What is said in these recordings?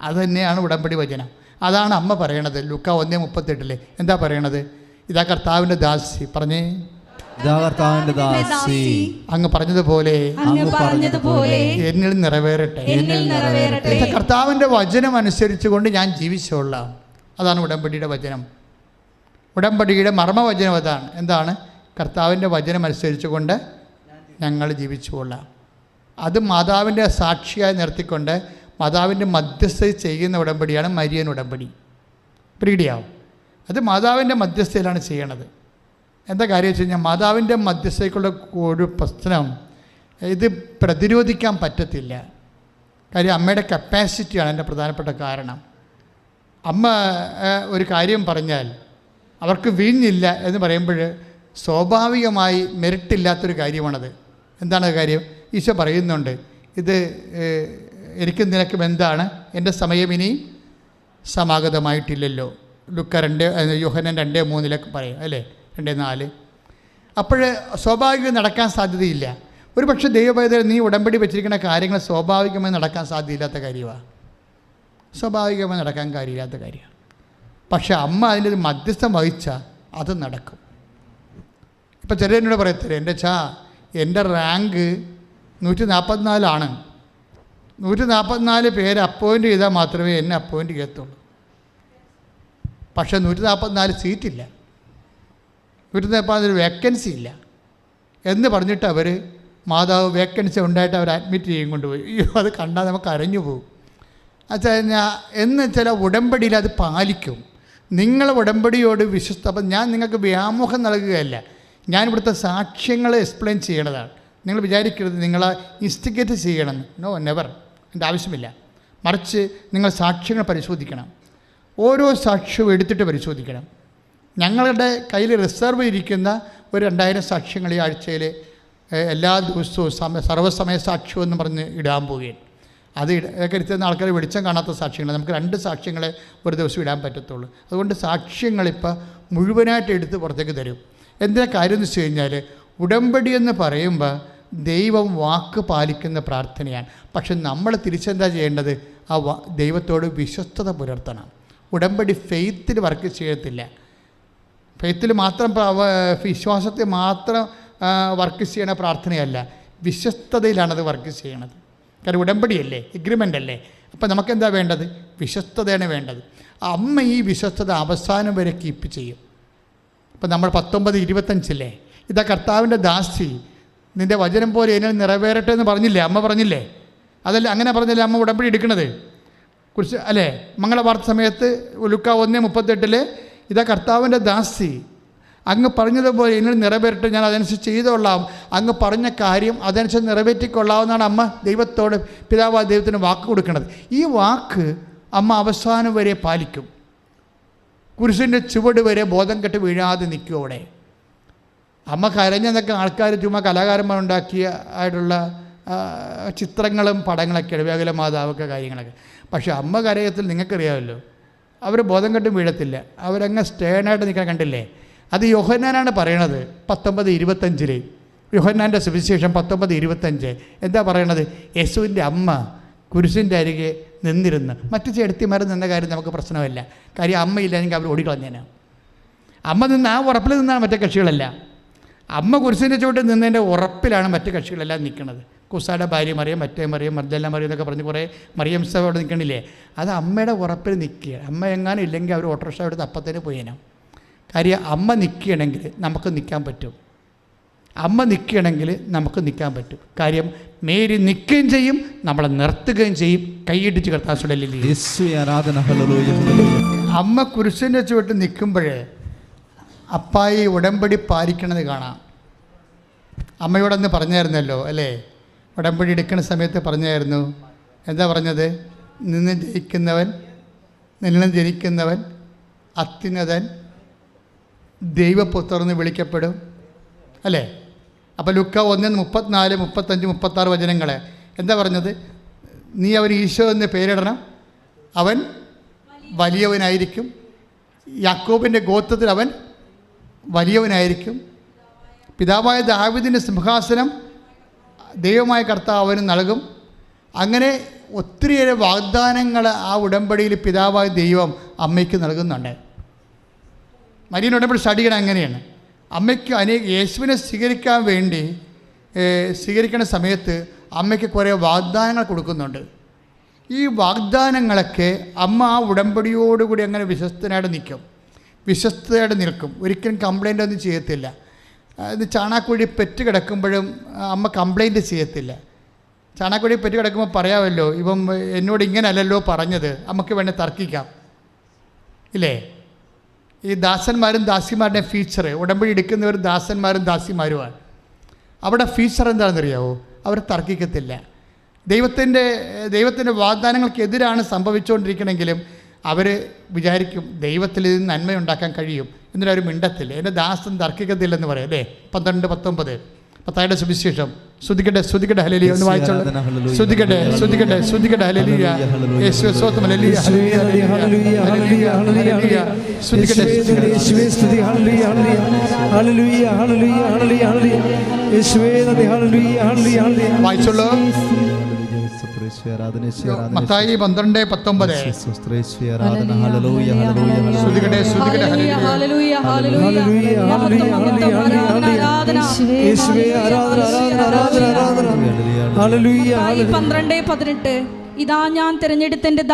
അത് തന്നെയാണ് ഉടമ്പടി വചനം. അതാണ് അമ്മ പറയണത്. ലൂക്ക 1:38 എന്താ പറയണത്? ഇതാ കർത്താവിൻ്റെ ദാസി, പറഞ്ഞേ, ഇതാ കർത്താവിന്റെ ദാസി, അങ്ങ് പറഞ്ഞതുപോലെ എന്നിൽ നിറവേറട്ടെ. കർത്താവിൻ്റെ വചനം അനുസരിച്ചുകൊണ്ട് ഞാൻ ജീവിച്ചോളാം. അതാണ് ഉടമ്പടിയുടെ വചനം. ഉടമ്പടിയുടെ മർമ്മവചനം അതാണ്. എന്താണ്? കർത്താവിൻ്റെ വചനം അനുസരിച്ചുകൊണ്ട് ഞങ്ങൾ ജീവിച്ചുകൊള്ളാം. അത് മാതാവിൻ്റെ സാക്ഷിയായി നിർത്തിക്കൊണ്ട് മാതാവിൻ്റെ മധ്യസ്ഥ ചെയ്യുന്ന ഉടമ്പടിയാണ് മരിയൻ ഉടമ്പടി. പ്രീഡിയാവും. അത് മാതാവിൻ്റെ മധ്യസ്ഥയിലാണ് ചെയ്യണത്. എന്താ കാര്യം വെച്ച് കഴിഞ്ഞാൽ, മാതാവിൻ്റെ മധ്യസ്ഥയ്ക്കുള്ള ഒരു പ്രശ്നം ഇത് പ്രതിരോധിക്കാൻ പറ്റത്തില്ല. കാര്യം അമ്മയുടെ കപ്പാസിറ്റിയാണ് എൻ്റെ പ്രധാനപ്പെട്ട കാരണം. അമ്മ ഒരു കാര്യം പറഞ്ഞാൽ അവർക്ക് വീഞ്ഞില്ല എന്ന് പറയുമ്പോൾ സ്വാഭാവികമായി മെറിറ്റില്ലാത്തൊരു കാര്യമാണത്. എന്താണ് കാര്യം? ഈശോ പറയുന്നുണ്ട്, ഇത് എനിക്കും നിനക്കും എന്താണ്, എൻ്റെ സമയം ഇനി സമാഗതമായിട്ടില്ലല്ലോ. ലുക്ക 2 യോഹന്നാൻ 2:3 പറയും അല്ലേ, 2:4. അപ്പോൾ സ്വാഭാവികം നടക്കാൻ സാധ്യതയില്ല. ഒരു പക്ഷേ ദൈവപൈതൽ നീ ഉടമ്പടി വെച്ചിരിക്കുന്ന കാര്യങ്ങൾ സ്വാഭാവികമായി നടക്കാൻ സാധ്യതയില്ലാത്ത കാര്യമാണ്. സ്വാഭാവികമായി നടക്കാൻ കാര്യമില്ലാത്ത കാര്യമാണ്. പക്ഷെ അമ്മ അതിൻ്റെ ഒരു മധ്യസ്ഥം വഹിച്ചാൽ അത് നടക്കും. ഇപ്പം ചിലരോട് പറയത്തില്ല, എൻ്റെ റാങ്ക് 144 144 പേര് അപ്പോയിൻ്റ് ചെയ്താൽ മാത്രമേ എന്നെ അപ്പോയിൻ്റ് ചെയ്യത്തുള്ളൂ. പക്ഷേ 144 സീറ്റില്ല, 144 വേക്കൻസി ഇല്ല എന്ന് പറഞ്ഞിട്ട് അവർ മാതാവ് വേക്കൻസി ഉണ്ടായിട്ട് അവർ അഡ്മിറ്റ് ചെയ്യും കൊണ്ടുപോയി. അയ്യോ, അത് കണ്ടാൽ നമുക്ക് അരഞ്ഞു പോകും. എന്ന് ചില ഉടമ്പടിയിൽ അത് പാലിക്കും. നിങ്ങൾ ഉടമ്പടിയോട് അപ്പം ഞാൻ നിങ്ങൾക്ക് വ്യാമോഹം നൽകുകയല്ല, ഞാൻ ഇവിടുത്തെ സാക്ഷ്യങ്ങൾ എക്സ്പ്ലെയിൻ ചെയ്യണതാണ്. നിങ്ങൾ വിചാരിക്കരുത് നിങ്ങളെ ഇൻസ്റ്റിഗേറ്റ് ചെയ്യണം. No, never. എൻ്റെ ആവശ്യമില്ല. മറിച്ച് നിങ്ങൾ സാക്ഷ്യങ്ങൾ പരിശോധിക്കണം. ഓരോ സാക്ഷ്യവും എടുത്തിട്ട് പരിശോധിക്കണം. ഞങ്ങളുടെ കയ്യിൽ റിസർവ് ഇരിക്കുന്ന ഒരു 2000 സാക്ഷ്യങ്ങൾ ഈ ആഴ്ചയിൽ എല്ലാ ദിവസവും സർവ്വസമയ സാക്ഷ്യം എന്ന് പറഞ്ഞ് ഇടാൻ പോവുകയാണ്. അത് എടുത്തുന്ന ആൾക്കാർ വെളിച്ചം കാണാത്ത സാക്ഷ്യങ്ങൾ. നമുക്ക് 2 സാക്ഷ്യങ്ങളെ ഒരു ദിവസം ഇടാൻ പറ്റത്തുള്ളൂ. അതുകൊണ്ട് സാക്ഷ്യങ്ങളിപ്പോൾ മുഴുവനായിട്ട് എടുത്ത് പുറത്തേക്ക് തരും. എന്തിനാ കാര്യം എന്ന് വെച്ച് കഴിഞ്ഞാൽ, ഉടമ്പടി എന്ന് പറയുമ്പോൾ ദൈവം വാക്ക് പാലിക്കുന്ന പ്രാർത്ഥനയാണ്. പക്ഷെ നമ്മൾ തിരിച്ചെന്താ ചെയ്യേണ്ടത്? ആ ദൈവത്തോട് വിശ്വസ്തത പുലർത്തണം. ഉടമ്പടി ഫെയ്ത്തിൽ വർക്ക് ചെയ്യത്തില്ല. ഫെയ്ത്തിൽ മാത്രം വിശ്വാസത്തെ മാത്രം വർക്ക് ചെയ്യണ പ്രാർത്ഥനയല്ല, വിശ്വസ്തതയിലാണത് വർക്ക് ചെയ്യണത്. കാരണം ഉടമ്പടിയല്ലേ, എഗ്രിമെൻ്റ് അല്ലേ. അപ്പം നമുക്കെന്താ വേണ്ടത്? വിശ്വസ്തതയാണ് വേണ്ടത്. അമ്മ ഈ വിശ്വസ്തത അവസാനം വരെ കീപ്പ് ചെയ്യും. ഇപ്പം നമ്മൾ 19:25 ഇതാ കർത്താവിൻ്റെ ദാസി, നിൻ്റെ വചനം പോലെ എന്നിൽ നിറവേറട്ടെ എന്ന് പറഞ്ഞില്ലേ, അമ്മ പറഞ്ഞില്ലേ? അതല്ല, അങ്ങനെ പറഞ്ഞില്ലേ അമ്മ ഉടമ്പടി എടുക്കണത് കുറിച്ച് അല്ലേ? മംഗളവാർത്ത സമയത്ത് ലൂക്ക 1:38 ഇതാ കർത്താവിൻ്റെ ദാസി, അങ്ങ് പറഞ്ഞതുപോലെ എന്നിൽ നിറവേറട്ടെ, ഞാൻ അതനുസരിച്ച് ചെയ്തോളാം. അങ്ങ് പറഞ്ഞ കാര്യം അതനുസരിച്ച് നിറവേറ്റിക്കൊള്ളാമെന്നാണ് അമ്മ ദൈവത്തോട്, പിതാവായ ദൈവത്തിന് വാക്ക് കൊടുക്കുന്നത്. ഈ വാക്ക് അമ്മ അവസാനം വരെ പാലിക്കും. കുരിശിൻ്റെ ചുവട് വരെ ബോധം കെട്ട് വീഴാതെ നിൽക്കും അവിടെ. അമ്മ കരഞ്ഞെന്നൊക്കെ ആൾക്കാർ ചുമ്മാ കലാകാരന്മാരുണ്ടാക്കിയ ആയിട്ടുള്ള ചിത്രങ്ങളും പടങ്ങളൊക്കെയാണ്, വേഗല മാതാവൊക്കെ കാര്യങ്ങളൊക്കെ. പക്ഷേ അമ്മ കരയത്തിൽ നിങ്ങൾക്കറിയാമല്ലോ, അവർ ബോധം കെട്ടും വീഴത്തില്ല, അവരങ്ങ് സ്റ്റേണായിട്ട് നിൽക്കാൻ കണ്ടില്ലേ? അത് യോഹന്നാനാണ് പറയണത് 19:25 യോഹന്നാൻ്റെ സുവിശേഷം 19:25 എന്താ പറയണത്? യേശുവിൻ്റെ അമ്മ കുരിശിൻ്റെ അരികെ നിന്നിരുന്ന്. മറ്റു ചേട്ടത്തിമാർ നിന്ന കാര്യം നമുക്ക് പ്രശ്നമല്ല. കാര്യം അമ്മയില്ലെങ്കിൽ അവർ ഓടിക്കളഞ്ഞേനാ. അമ്മ നിന്ന് ആ ഉറപ്പിൽ നിന്നാണ് മറ്റേ കക്ഷികളല്ല. അമ്മ കുരിശിൻ്റെ ചുവട്ടിൽ നിന്നതിൻ്റെ ഉറപ്പിലാണ് മറ്റു കക്ഷികളെല്ലാം നിൽക്കുന്നത്. കുസായുടെ ഭാര്യ മറിയം, മറ്റേ മറിയം, മർദ്ദല മറിയം എന്നൊക്കെ പറഞ്ഞ് കുറേ മറിയംസ അവിടെ നിൽക്കണില്ലേ? അത് അമ്മയുടെ ഉറപ്പിൽ നിൽക്കുക. അമ്മ എങ്ങാനും ഇല്ലെങ്കിൽ അവർ ഓട്ടോറിക്ഷ എടുത്ത് അപ്പത്തേന് പോയേനാ. കാര്യം അമ്മ നിൽക്കുകയാണെങ്കിൽ നമുക്ക് നിൽക്കാൻ പറ്റും. അമ്മ നിൽക്കുകയാണെങ്കിൽ നമുക്ക് നിൽക്കാൻ പറ്റും. കാര്യം മേരി നിൽക്കുകയും ചെയ്യും, നമ്മളെ നിർത്തുകയും ചെയ്യും. കൈയിടിച്ച് കർത്താസുടലില്ലേ അമ്മ കുരിശിൻ്റെ ചുവട്ട് നിൽക്കുമ്പോഴേ അപ്പായി ഉടമ്പടി പാലിക്കണത് കാണാം. അമ്മയോടൊന്ന് പറഞ്ഞായിരുന്നല്ലോ അല്ലേ? ഉടമ്പടി എടുക്കുന്ന സമയത്ത് പറഞ്ഞായിരുന്നു. എന്താ പറഞ്ഞത്? നിന്നും ജനിക്കുന്നവൻ അത്യുന്നതൻ ദൈവപുത്രൻ വിളിക്കപ്പെടും അല്ലേ? അപ്പോൾ ലൂക്ക 1:34, 35, 36 വചനങ്ങളെ എന്താ പറഞ്ഞത്? നീ അവൻ ഈശോ എന്ന് പേരിടണം, അവൻ വലിയവനായിരിക്കും, യാക്കോബിൻ്റെ ഗോത്രത്തിൽ അവൻ വലിയവനായിരിക്കും, പിതാവായ ദാവീദിൻ്റെ സിംഹാസനം ദൈവമായ കർത്താവ് അവന് നൽകും, അങ്ങനെ ഒത്തിരിയേറെ വാഗ്ദാനങ്ങൾ ആ ഉടമ്പടിയിൽ പിതാവായ ദൈവം അമ്മയ്ക്ക് നൽകുന്നുണ്ട്. മരിയൻ ഉടമ്പടി സ്റ്റഡി ചെയ്യണം അങ്ങനെയാണ്. അമ്മയ്ക്ക് യേശുവിനെ സ്വീകരിക്കാൻ വേണ്ടി സ്വീകരിക്കുന്ന സമയത്ത് അമ്മയ്ക്ക് കുറേ വാഗ്ദാനങ്ങൾ കൊടുക്കുന്നുണ്ട്. ഈ വാഗ്ദാനങ്ങളൊക്കെ അമ്മ ആ ഉടമ്പടിയോടുകൂടി അങ്ങനെ വിശ്വസ്തയായിട്ട് നിൽക്കും. ഒരിക്കലും കംപ്ലൈൻ്റ് ഒന്നും ചെയ്യത്തില്ല. ഇത് ചാണാക്കുഴി പെറ്റ് കിടക്കുമ്പോഴും അമ്മ കംപ്ലൈൻറ്റ് ചെയ്യത്തില്ല. ചാണാക്കുഴി പെറ്റ് കിടക്കുമ്പോൾ പറയാമല്ലോ, ഇവൻ എന്നോട് ഇങ്ങനെയല്ലല്ലോ പറഞ്ഞത്, നമുക്ക് വേണേൽ തർക്കിക്കാം ഇല്ലേ? ഈ ദാസന്മാരും ദാസിമാരുടെ ഫീച്ചർ, ഉടമ്പടി എടുക്കുന്നവർ ദാസന്മാരും ദാസിമാരുമാണ്. അവിടെ ഫീച്ചർ എന്താണെന്നറിയാവോ? അവർ തർക്കിക്കത്തില്ല. ദൈവത്തിൻ്റെ വാഗ്ദാനങ്ങൾക്കെതിരാണ് സംഭവിച്ചുകൊണ്ടിരിക്കണമെങ്കിലും അവർ വിചാരിക്കും ദൈവത്തിൽ ഇത് നന്മയുണ്ടാക്കാൻ കഴിയും, എന്നിട്ട് അവർ മിണ്ടത്തില്ല. എൻ്റെ ദാസൻ തർക്കിക്കത്തില്ലെന്ന് പറയും അല്ലേ? 12-19 മത്തായിയുടെ സുവിശേഷം. സ്തുതിക്കട്ടെ ഹല്ലേലൂയ. ഒന്ന് വായിച്ചോളൂ. സ്തുതിക്കട്ടെ ഹല്ലേലൂയ. യേശുവേ സ്തോത്രം ഹല്ലേലൂയ. സ്തുതിക്കട്ടെ യേശുവേ സ്തുതി ഹല്ലേലൂയ ഹല്ലേലൂയ ഹല്ലേലൂയ ഹല്ലേലൂയ യേശുവേ നന്ദി ഹല്ലേലൂയ ഹല്ലേലൂയ. വായിച്ചോളൂ. മത്തായി 12:19. ഇതാ ഞാൻ തിരഞ്ഞെടുത്ത എന്റെ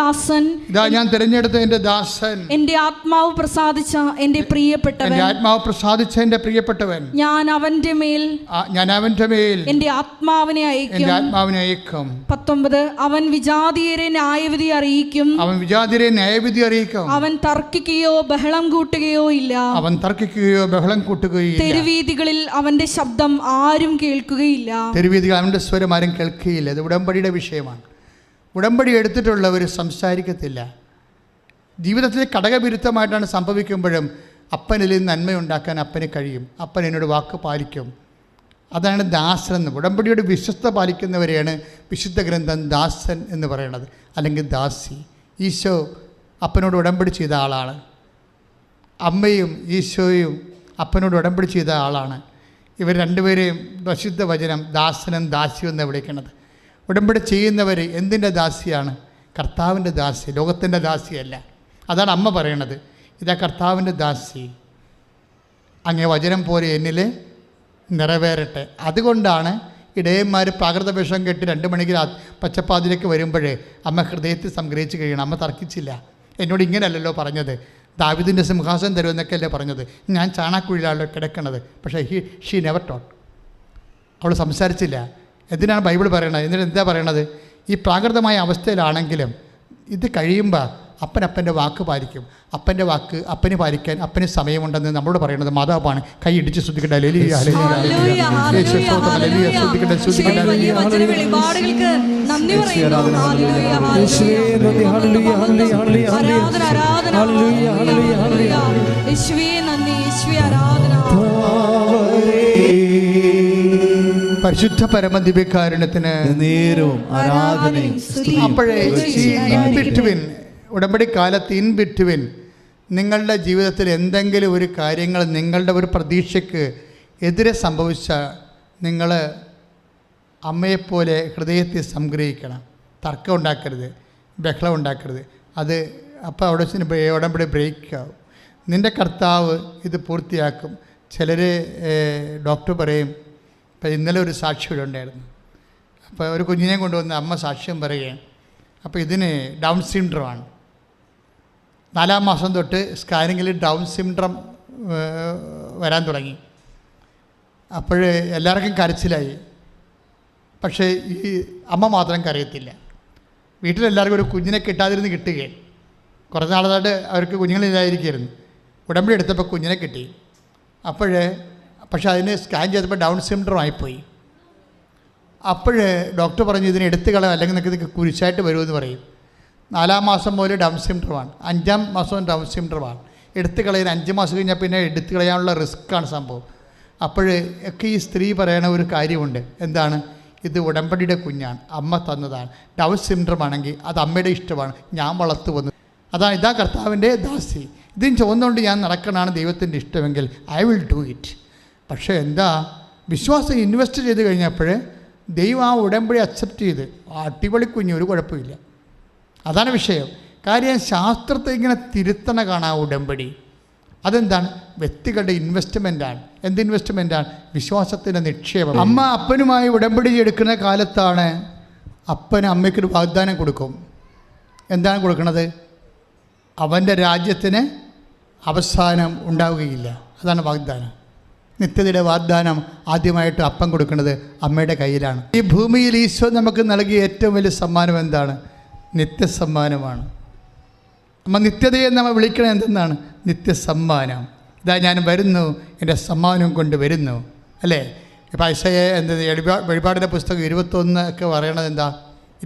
ദാസൻ, എന്റെ ആത്മാവ് പ്രസാദിച്ച എന്റെ പ്രിയപ്പെട്ടവൻ, ഞാൻ അവന്റെ മേൽ എന്റെ ആത്മാവിനെ അയക്കും. 19 അവൻ വിജാതിയരെ ന്യായവിധി അറിയിക്കും. അവൻ തർക്കിക്കുകയോ ബഹളം കൂട്ടുകയോ ഇല്ല. തെരുവീതികളിൽ അവന്റെ ശബ്ദം ആരും കേൾക്കുകയില്ല. അവന്റെ സ്വരം ആരും കേൾക്കുകയില്ല. ഇത് ഉടമ്പടിയുടെ വിഷയമാണ്. ഉടമ്പടി എടുത്തിട്ടുള്ളവർ സംസാരിക്കത്തില്ല. ജീവിതത്തിൽ ഘടകവിരുദ്ധമായിട്ടാണ് സംഭവിക്കുമ്പോഴും അപ്പനിൽ നന്മയുണ്ടാക്കാൻ അപ്പന് കഴിയും. അപ്പൻ എന്നോട് വാക്ക് പാലിക്കും. അതാണ് ദാസൻ എന്ന്. ഉടമ്പടിയോട് വിശ്വസ്ത പാലിക്കുന്നവരെയാണ് വിശുദ്ധ ഗ്രന്ഥം ദാസൻ എന്ന് പറയുന്നത്, അല്ലെങ്കിൽ ദാസി. ഈശോ അപ്പനോട് ഉടമ്പടി ചെയ്ത ആളാണ്. അമ്മയും ഈശോയും അപ്പനോട് ഉടമ്പടി ചെയ്ത ആളാണ്. ഇവർ രണ്ടുപേരെയും വിശുദ്ധ വചനം ദാസനും ദാസിയും എന്ന് വിളിക്കുന്നത്. ഉടമ്പടി ചെയ്യുന്നവർ എന്തിൻ്റെ ദാസിയാണ്? കർത്താവിൻ്റെ ദാസി, ലോകത്തിൻ്റെ ദാസിയല്ല. അതാണ് അമ്മ പറയണത്. ഇതാ കർത്താവിൻ്റെ ദാസി, അങ്ങേ വചനം പോലെ എന്നിൽ നിറവേറട്ടെ. അതുകൊണ്ടാണ് ഇടയന്മാർ പ്രാകൃത വേഷം കെട്ടി 2 മണിക്ക് പച്ചപ്പാതിലേക്ക് വരുമ്പോഴേ അമ്മ ഹൃദയത്തിൽ സംഗ്രഹിച്ച് കഴിയണം. അമ്മ തർക്കിച്ചില്ല. എന്നോട് ഇങ്ങനെയല്ലല്ലോ പറഞ്ഞത്, ദാവീദിൻ്റെ സിംഹാസനം തരുമെന്നൊക്കെയല്ലേ പറഞ്ഞത്, ഞാൻ ചാണാക്കുഴിയിലാണല്ലോ കിടക്കണത്. പക്ഷേ ഷീ നെവർ ടോട്ട്. അവൾ സംസാരിച്ചില്ല. എന്തിനാണ് ബൈബിൾ പറയണത്? എന്നിട്ട് എന്താ പറയണത്? ഈ പ്രാകൃതമായ അവസ്ഥയിലാണെങ്കിലും ഇത് കഴിയുമ്പോൾ അപ്പൻ്റെ വാക്ക് പാലിക്കും. അപ്പൻ്റെ വാക്ക് അപ്പന് പാലിക്കാൻ അപ്പന് സമയമുണ്ടെന്ന് നമ്മളോട് പറയുന്നത് മാതാവാണ്. കൈ ഇടിച്ച് ശ്രദ്ധിക്കട്ടെ. പരിശുദ്ധ പരമദിവ്യകാരുണ്യത്തിന് നേരവും ആരാധനയും. അപ്പോഴേ ഉടമ്പടി കാലത്ത് ഇൻ ബിറ്റ്വീൻ നിങ്ങളുടെ ജീവിതത്തിൽ എന്തെങ്കിലും ഒരു കാര്യങ്ങൾ നിങ്ങളുടെ ഒരു പ്രതീക്ഷയ്ക്ക് എതിരെ സംഭവിച്ച നിങ്ങൾ അമ്മയെപ്പോലെ ഹൃദയത്തിൽ സംഗ്രഹിക്കണം. തർക്കം ഉണ്ടാക്കരുത്, ബഹളം ഉണ്ടാക്കരുത്. അത് അപ്പോൾ അവിടെ ഉടമ്പടി ബ്രേക്ക് ആവും. നിൻ്റെ കർത്താവ് ഇത് പൂർത്തിയാക്കും. ചിലർ ഡോക്ടർ പറയും. അപ്പോൾ ഇന്നലെ ഒരു സാക്ഷി ഇവിടെ ഉണ്ടായിരുന്നു. അപ്പോൾ ഒരു കുഞ്ഞിനെ കൊണ്ടുവന്ന് അമ്മ സാക്ഷ്യം പറയുകയാണ്. അപ്പോൾ ഇതിന് ഡൗൺ സിൻഡ്രോമാണ്. 4-ാം മാസം തൊട്ട് സ്കാനിങ്ങിൽ ഡൗൺ സിൻഡ്രം വരാൻ തുടങ്ങി. അപ്പോൾ എല്ലാവർക്കും കരച്ചിലായി. പക്ഷേ ഈ അമ്മ മാത്രം കരയത്തില്ല. വീട്ടിലെല്ലാവർക്കും ഒരു കുഞ്ഞിനെ കിട്ടാതിരുന്ന് കിട്ടുകയാണ്. കുറച്ച് നാളായിട്ട് അവർക്ക് കുഞ്ഞുങ്ങളില്ലായിരിക്കുമായിരുന്നു. ഉടമ്പടി എടുത്തപ്പോൾ കുഞ്ഞിനെ കിട്ടി. പക്ഷേ അതിന് സ്കാൻ ചെയ്തപ്പോൾ ഡൗൺ സിൻഡ്രോം ആയിപ്പോയി. അപ്പോൾ ഡോക്ടർ പറഞ്ഞു ഇതിനെ എടുത്ത് കളയാം, അല്ലെങ്കിൽ നിങ്ങൾക്ക് കുരിശായിട്ട് വരുമെന്ന് പറയും. 4-ാം മാസം മുതൽ ഡൗൺ സിൻഡ്രോമാണ്. 5-ാം മാസവും ഡൗൺ സിൻഡ്രോമാണ്. എടുത്ത് കളയാൻ 5 മാസം കഴിഞ്ഞാൽ പിന്നെ എടുത്ത് കളയാനുള്ള റിസ്ക്കാണ് സംഭവം. ഒക്കെ ഈ സ്ത്രീ പറയണ ഒരു കാര്യമുണ്ട്. എന്താണ്? ഇത് ഉടമ്പടിയുടെ കുഞ്ഞാണ്, അമ്മ തന്നതാണ്. ഡൗൺ സിൻഡ്രോം ആണെങ്കിൽ അത് അമ്മയുടെ ഇഷ്ടമാണ്, ഞാൻ വളർത്തു വന്നു. ഇതാ കർത്താവിൻ്റെ ദാസി. ഇതിന് ചുവന്നുകൊണ്ട് ഞാൻ നടക്കണതാണ് ദൈവത്തിൻ്റെ ഇഷ്ടമെങ്കിൽ ഐ വിൽ ഡു ഇറ്റ്. പക്ഷേ എന്താ, വിശ്വാസം ഇൻവെസ്റ്റ് ചെയ്ത് കഴിഞ്ഞപ്പോൾ ദൈവം ആ ഉടമ്പടി അക്സെപ്റ്റ് ചെയ്ത് അടിപൊളി കുഞ്ഞ്, ഒരു കുഴപ്പമില്ല. അതാണ് വിഷയം. കാര്യം ശാസ്ത്രത്തെ ഇങ്ങനെ തിരുത്തണ കാണാം ഉടമ്പടി. അതെന്താണ്? വ്യക്തികളുടെ ഇൻവെസ്റ്റ്മെൻറ്റാണ്. എന്ത് ഇൻവെസ്റ്റ്മെൻറ്റാണ്? വിശ്വാസത്തിൻ്റെ നിക്ഷേപം. അമ്മ അപ്പനുമായി ഉടമ്പടി എടുക്കുന്ന കാലത്താണ് അപ്പന് അമ്മയ്ക്കൊരു വാഗ്ദാനം കൊടുക്കും. എന്താണ് കൊടുക്കുന്നത്? അവൻ്റെ രാജ്യത്തിന് അവസാനം ഉണ്ടാവുകയില്ല. അതാണ് വാഗ്ദാനം. നിത്യതയുടെ വാഗ്ദാനം ആദ്യമായിട്ട് അപ്പം കൊടുക്കുന്നത് അമ്മയുടെ കയ്യിലാണ്. ഈ ഭൂമിയിൽ ഈശോ നമുക്ക് നൽകിയ ഏറ്റവും വലിയ സമ്മാനം എന്താണ്? നിത്യസമ്മാനമാണ്. അമ്മ നിത്യതയെ നമ്മൾ വിളിക്കണത് എന്തെന്നാണ്? നിത്യസമ്മാനം. ഇതാ ഞാൻ വരുന്നു, എൻ്റെ സമ്മാനം കൊണ്ട് വരുന്നു, അല്ലേ? ഇപ്പം ഐസയെ വെളിപാടിൻ്റെ പുസ്തകം 21 ഒക്കെ പറയണത് എന്താ?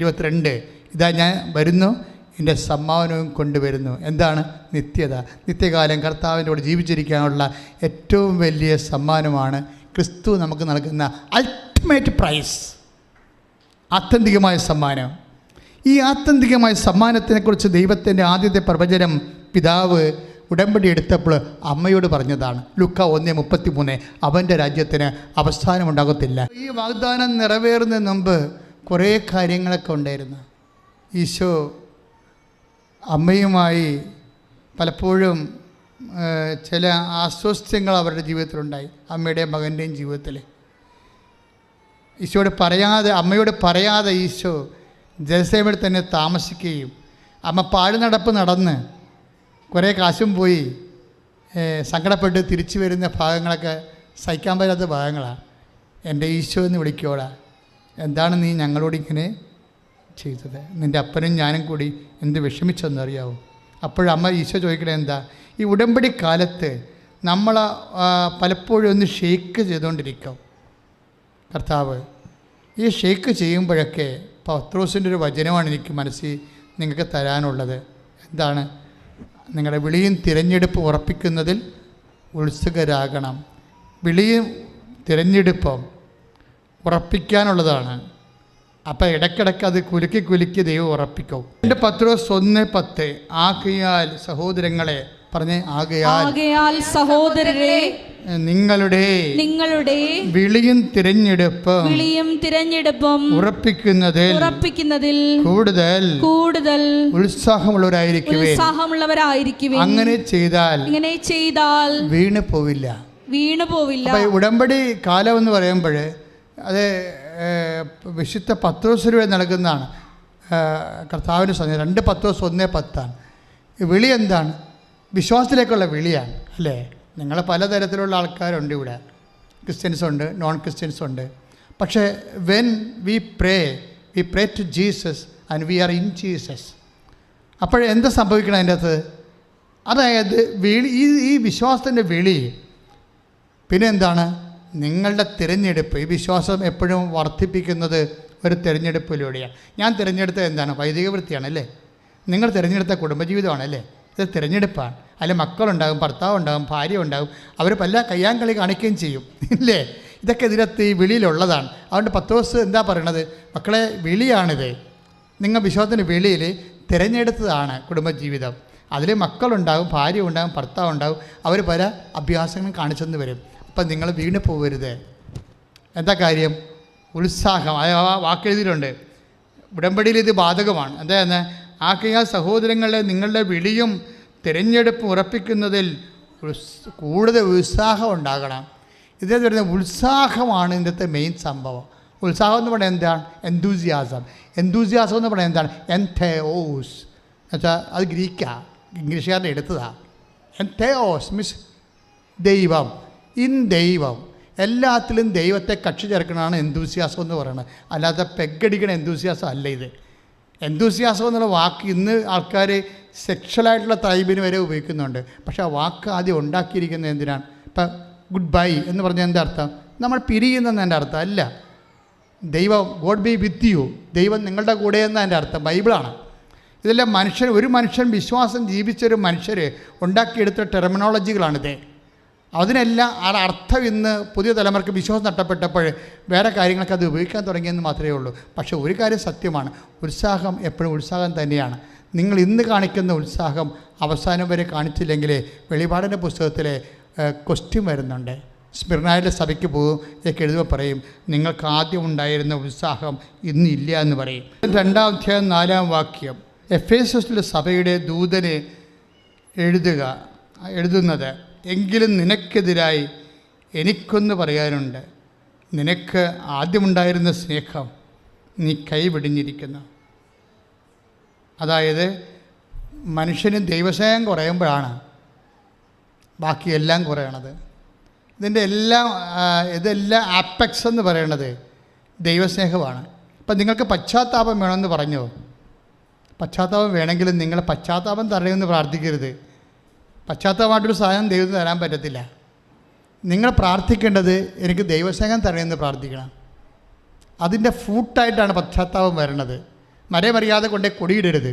22 ഇതാ ഞാൻ വരുന്നു, എൻ്റെ സമ്മാനവും കൊണ്ടുവരുന്നു. എന്താണ്? നിത്യത. നിത്യകാലം കർത്താവിൻ്റെ കൂടെ ജീവിച്ചിരിക്കാനുള്ള ഏറ്റവും വലിയ സമ്മാനമാണ് ക്രിസ്തു നമുക്ക് നൽകുന്ന അൾട്ടിമേറ്റ് പ്രൈസ്, ആത്യന്തികമായ സമ്മാനം. ഈ ആത്യന്തികമായ സമ്മാനത്തിനെക്കുറിച്ച് ദൈവത്തിൻ്റെ ആദ്യത്തെ പ്രവചനം പിതാവ് ഉടമ്പടി എടുത്തപ്പോൾ അമ്മയോട് പറഞ്ഞതാണ്. ലൂക്ക 1:33 അവൻ്റെ രാജ്യത്തിന് അവസാനമുണ്ടാകത്തില്ല. ഈ വാഗ്ദാനം നിറവേറുന്നതിന് മുമ്പ് കുറേ കാര്യങ്ങളൊക്കെ ഉണ്ടായിരുന്നു. ഈശോ അമ്മയുമായി പലപ്പോഴും ചില അസ്വസ്ഥ്യങ്ങൾ അവരുടെ ജീവിതത്തിലുണ്ടായി. അമ്മയുടെയും മകൻ്റെയും ജീവിതത്തിൽ അമ്മയോട് പറയാതെ ഈശോ ജെറുസലേമിൽ തന്നെ താമസിക്കുകയും അമ്മ പാഴ്നടപ്പ് നടന്ന് കുറേ കാശും പോയി സങ്കടപ്പെട്ട് തിരിച്ചു വരുന്ന ഭാഗങ്ങളൊക്കെ സഹിക്കാൻ പറ്റാത്ത ഭാഗങ്ങളാണ്. എൻ്റെ ഈശോ എന്ന് വിളിക്കോടാ, എന്താണ് നീ ഞങ്ങളോട് ഇങ്ങനെ ചെയ്തത്? നിൻ്റെ അപ്പനും ഞാനും കൂടി എന്ത് വിഷമിച്ചെന്നറിയാവോ? അപ്പോഴമ്മ ഈശോ ചോദിക്കണേ എന്താ? ഈ ഉടമ്പടി കാലത്ത് നമ്മൾ പലപ്പോഴും ഒന്ന് ഷേക്ക് ചെയ്തുകൊണ്ടിരിക്കും. കർത്താവ് ഈ ഷേക്ക് ചെയ്യുമ്പോഴൊക്കെ പത്രോസിൻ്റെ ഒരു വചനമാണ് എനിക്ക് മനസ്സിൽ നിങ്ങൾക്ക് തരാനുള്ളത്. എന്താണ്? നിങ്ങളുടെ വിളിയും തിരഞ്ഞെടുപ്പ് ഉറപ്പിക്കുന്നതിൽ ഉത്സുകരാകണം. വിളിയും തിരഞ്ഞെടുപ്പും ഉറപ്പിക്കാനുള്ളതാണ്. അപ്പം ഇടയ്ക്കിടയ്ക്ക് അത് കുലുക്കി ദൈവം ഉറപ്പിക്കും. 2 പത്രോസ് 1:10 ആകയാൽ സഹോദരങ്ങളെ പറഞ്ഞേ, ആകയാൽ സഹോദരരെ നിങ്ങളുടെ വിളിയും തിരഞ്ഞെടുപ്പും ഉറപ്പിക്കുന്നതിൽ കൂടുതൽ ഉത്സാഹമുള്ളവരായിരിക്കുവേ. അങ്ങനെ ചെയ്താൽ വീണു പോവില്ല. അപ്പം ഉടമ്പടി കാലം എന്ന് പറയുമ്പോൾ അത് വിശുദ്ധ പത്രോസിലൂടെ നൽകുന്നതാണ്. കർത്താവിൻ്റെ സന്ദേശം 2 പത്രോസ് 1:10 വിളി എന്താണ്? വിശ്വാസത്തിലേക്കുള്ള വിളിയാണ്, അല്ലേ? നിങ്ങൾ പലതരത്തിലുള്ള ആൾക്കാരുണ്ട് ഇവിടെ. ക്രിസ്ത്യൻസ് ഉണ്ട്, നോൺ ക്രിസ്ത്യൻസ് ഉണ്ട്. പക്ഷേ when we pray to Jesus and we are in Jesus. അപ്പോഴെന്താ സംഭവിക്കണം അതിൻ്റെ അകത്ത്? അതായത് ഈ വിശ്വാസത്തിൻ്റെ വിളി, പിന്നെ എന്താണ്? നിങ്ങളുടെ തിരഞ്ഞെടുപ്പ്. ഈ വിശ്വാസം എപ്പോഴും വർദ്ധിപ്പിക്കുന്നത് ഒരു തിരഞ്ഞെടുപ്പിലൂടെയാണ്. ഞാൻ തിരഞ്ഞെടുത്തത് എന്താണ്? വൈദിക വൃത്തിയാണ്, അല്ലേ? നിങ്ങൾ തിരഞ്ഞെടുത്ത കുടുംബജീവിതമാണ്, അല്ലേ? ഇത് തിരഞ്ഞെടുപ്പാണ്. അതിൽ മക്കളുണ്ടാകും, ഭർത്താവുണ്ടാകും, ഭാര്യ ഉണ്ടാകും. അവർ പല കയ്യാങ്കളി കാണിക്കുകയും ചെയ്യും, ഇല്ലേ? ഇതൊക്കെ ഇതിനകത്ത് ഈ വിളിയിലുള്ളതാണ്. അതുകൊണ്ട് പത്രോസ് എന്താ പറയണത്? മക്കളെ, വിളിയാണിത്. നിങ്ങൾ വിശ്വാസത്തിൻ്റെ വിളിയിൽ തിരഞ്ഞെടുത്തതാണ് കുടുംബജീവിതം. അതിൽ മക്കളുണ്ടാകും, ഭാര്യ ഉണ്ടാകും, ഭർത്താവുണ്ടാകും. അവർ പല അഭ്യാസങ്ങളും കാണിച്ചെന്ന് വരും. അപ്പം നിങ്ങൾ വീണ് പോകരുത്. എന്താ കാര്യം? ഉത്സാഹം. ആ വാക്കെഴുതിയിട്ടുണ്ട്. ഉടമ്പടിയിൽ ഇത് ബാധകമാണ്. എന്താ? ആകയാൽ സഹോദരങ്ങളെ നിങ്ങളുടെ വിളിയും തിരഞ്ഞെടുപ്പും ഉറപ്പിക്കുന്നതിൽ കൂടുതൽ ഉത്സാഹം ഉണ്ടാകണം. ഇതിൽ വരുന്ന ഉത്സാഹമാണ് ഇതിൻ്റെ മെയിൻ സംഭവം. ഉത്സാഹം എന്ന് പറയുന്നത് എന്താണ്? എന്തൂസിയാസം എന്ന് പറയുന്നത് എന്താണ്? എൻതേയോസ് എന്നുവെച്ചാൽ അത് ഗ്രീക്കാണ്, ഇംഗ്ലീഷുകാരുടെ എടുത്തതാണ്. എൻതേയോസ് മീൻസ് ദൈവം. ദൈവം എല്ലാത്തിലും ദൈവത്തെ കക്ഷി ചേർക്കണതാണ് എന്തൂസിയാസം എന്ന് പറയുന്നത്. അല്ലാതെ പെഗടിക്കണ എന്തൂസിയാസം അല്ല ഇത്. എന്തൂസിയാസം എന്നുള്ള വാക്ക് ഇന്ന് ആൾക്കാർ സെക്ഷലായിട്ടുള്ള തൈബിന് വരെ ഉപയോഗിക്കുന്നുണ്ട്. പക്ഷേ ആ വാക്ക് ആദ്യം ഉണ്ടാക്കിയിരിക്കുന്നത് എന്തിനാണ്? ഇപ്പം ഗുഡ് ബൈ എന്ന് പറഞ്ഞാൽ എന്താ അർത്ഥം? നമ്മൾ പിരിയുന്നെന്ന് എൻ്റെ അർത്ഥം അല്ല. ദൈവം ഗോഡ് ബി വിത്ത് യു, ദൈവം നിങ്ങളുടെ കൂടെ എന്ന എൻ്റെ അർത്ഥം. ബൈബിളാണ്. ഇതെല്ലാം ഒരു മനുഷ്യൻ വിശ്വാസം ജീവിച്ചൊരു മനുഷ്യർ ഉണ്ടാക്കിയെടുത്ത ടെർമിനോളജികളാണിത്. അതിനെല്ലാം ആ അർത്ഥം ഇന്ന് പുതിയ തലമുറയ്ക്ക് വിശ്വാസം നഷ്ടപ്പെട്ടപ്പോൾ വേറെ കാര്യങ്ങളൊക്കെ അത് ഉപയോഗിക്കാൻ തുടങ്ങിയെന്ന് മാത്രമേ ഉള്ളൂ. പക്ഷേ ഒരു കാര്യം സത്യമാണ്, ഉത്സാഹം എപ്പോഴും ഉത്സാഹം തന്നെയാണ്. നിങ്ങൾ ഇന്ന് കാണിക്കുന്ന ഉത്സാഹം അവസാനം വരെ കാണിച്ചില്ലെങ്കിൽ വെളിപാടിൻ്റെ പുസ്തകത്തിലെ ക്വസ്റ്റ്യൻ വരുന്നുണ്ട്. സ്മിർനായിലെ സഭയ്ക്ക് പോകും, ഇതൊക്കെ എഴുതുമ്പോൾ പറയും നിങ്ങൾക്ക് ആദ്യം ഉണ്ടായിരുന്ന ഉത്സാഹം ഇന്നില്ല എന്ന് പറയും. 2-ാം അധ്യായം 4-ാം വാക്യം, എഫേസസിലെ സഭയുടെ ദൂതന് എഴുതുന്നത്, എങ്കിലും നിനക്കെതിരായി എനിക്കൊന്ന് പറയാനുണ്ട്, നിനക്ക് ആദ്യമുണ്ടായിരുന്ന സ്നേഹം നീ കൈവിടിഞ്ഞിരിക്കുന്നു. അതായത് മനുഷ്യന് ദൈവസ്നേഹം കുറയുമ്പോഴാണ് ബാക്കിയെല്ലാം കുറയണത്. ഇതെല്ലാം ആപ്പെക്സ് എന്ന് പറയണത് ദൈവസ്നേഹമാണ്. ഇപ്പം നിങ്ങൾക്ക് പശ്ചാത്താപം വേണമെന്ന് പറഞ്ഞോ, പശ്ചാത്താപം വേണമെങ്കിലും നിങ്ങൾ പശ്ചാത്താപം തരണമെന്ന് പ്രാർത്ഥിക്കരുത്. പശ്ചാത്താപമായിട്ടൊരു സാധനം ദൈവത്തിന് തരാൻ പറ്റത്തില്ല. നിങ്ങൾ പ്രാർത്ഥിക്കേണ്ടത് എനിക്ക് ദൈവസ്നേഹം തരണമെന്ന് പ്രാർത്ഥിക്കണം. അതിൻ്റെ ഫ്രൂട്ടായിട്ടാണ് പശ്ചാത്താപം വരണത്. മരമറിയാതെ കൊണ്ടേ കൊടിയിടരുത്.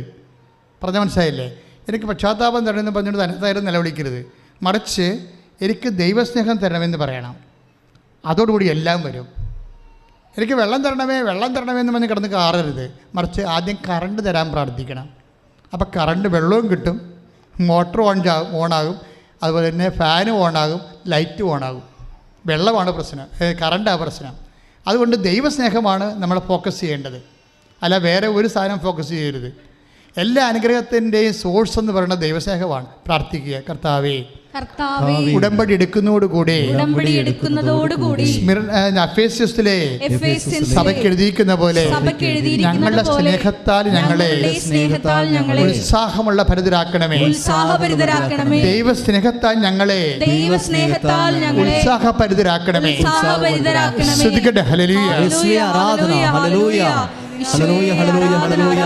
പറഞ്ഞ മനസ്സിലായില്ലേ? എനിക്ക് പശ്ചാത്താപം തരണമെന്ന് പറഞ്ഞിട്ട് തനത്തായാലും നിലവിളിക്കരുത്. മറിച്ച് എനിക്ക് ദൈവസ്നേഹം തരണമെന്ന് പറയണം. അതോടുകൂടി എല്ലാം വരും. എനിക്ക് വെള്ളം തരണമേ എന്ന് പറഞ്ഞ് കിടന്ന് കാറരുത്. മറിച്ച് ആദ്യം കറണ്ട് തരാൻ പ്രാർത്ഥിക്കണം. അപ്പോൾ കറണ്ട്, വെള്ളവും കിട്ടും, മോട്ടർ ഓണാകും, അതുപോലെ തന്നെ ഫാനും ഓണാകും, ലൈറ്റും ഓണാകും. വെള്ളമാണ് പ്രശ്നം, കറണ്ടാണ് പ്രശ്നം. അതുകൊണ്ട് ദൈവസ്നേഹമാണ് നമ്മൾ ഫോക്കസ് ചെയ്യേണ്ടത്, അല്ല വേറെ ഒരു സാധനം ഫോക്കസ് ചെയ്യരുത്. എല്ലാ അനുഗ്രഹത്തിൻ്റെയും സോഴ്സ് എന്ന് പറയുന്നത് ദൈവസ്നേഹമാണ്. പ്രാർത്ഥിക്കുക, കർത്താവേ ഉടമ്പടി എടുക്കുന്നതോടുകൂടി എഫേസ്യസിലെ സഭയ്ക്ക് എഴുതിയിരിക്കുന്ന പോലെ ഞങ്ങളുടെ സ്നേഹത്താൽ ഞങ്ങളെ ഉത്സാഹമുള്ള ഭരിതരാക്കണമേ. ദൈവസ്നേഹത്താൽ ഞങ്ങളെ ഉത്സാഹഭരിതരാക്കണമേ. ശ്രദ്ധിക്കട്ടെ. ഹല്ലേലൂയ. ആരാധന. ഹല്ലേലൂയ. ഹല്ലേലൂയ. ഹല്ലേലൂയ.